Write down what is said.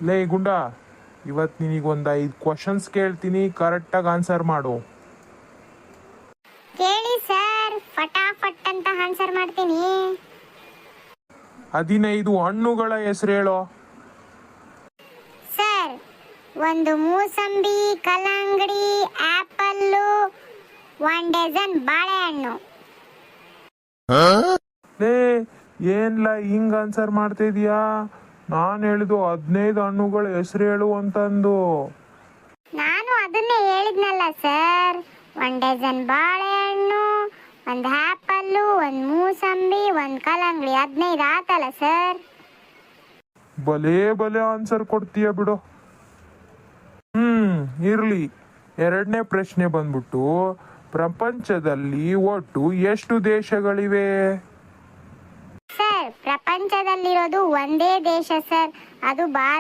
ಲೇ ಗುಂಡ, ಇವತ್ತು ನಿನಗೊಂದು 5 ಕ್ವಶನ್ಸ್ ಕೇಳ್ತೀನಿ, ಕರೆಕ್ಟಾಗಿ ಆನ್ಸರ್ ಮಾಡು. ಕೇಳಿ ಸರ್, ಫಟಾಫಟ್ ಅಂತ ಆನ್ಸರ್ ಮಾಡ್ತೀನಿ. 15 ಹಣ್ಣುಗಳ ಹೆಸರು ಹೇಳೋ. ಸರ್, ಒಂದು ಮೂಸಂಬಿ, ಕಲ್ಲಂಗಡಿ, ಆಪಲ್ಲು, 1 ಡಜನ್ ಬಾಳೆಹಣ್ಣು. ಲೇ ಏನ್ಲ ಹಿಂಗ್ ಆನ್ಸರ್ ಮಾಡ್ತಾ ಇದೀಯಾ? ನಾನು ಹೇಳಿದ್ದು 15 ಹಣ್ಣುಗಳ ಹೆಸರು ಹೇಳು ಅಂತಂದು. ನಾನು ಅದನ್ನೇ ಹೇಳಿದ್ನಲ್ಲ ಸರ್, 1 ಡಜನ್ ಬಾಳೆಹಣ್ಣು, 1 ಆಪಲ್ಲು, 1 ಮೂಸಂಬಿ, 1 ಕಲ್ಲಂಗಡಿ, 15 ಆತಲ್ಲ ಸರ್. ಭಲೇ ಭಲೇ ಆನ್ಸರ್ ಕೊಡ್ತೀಯ ಬಿಡು. ಇರ್ಲಿ. 2ನೇ ಪ್ರಶ್ನೆ ಬಂದ್ಬಿಟ್ಟು, ಪ್ರಪಂಚದಲ್ಲಿ ಒಟ್ಟು ಎಷ್ಟು ದೇಶಗಳಿವೆ? ಸರ್, ಪ್ರಪಂಚದಲ್ಲಿರೋದು ಒಂದೇ ದೇಶ ಸರ್, ಅದು ಭಾರತ.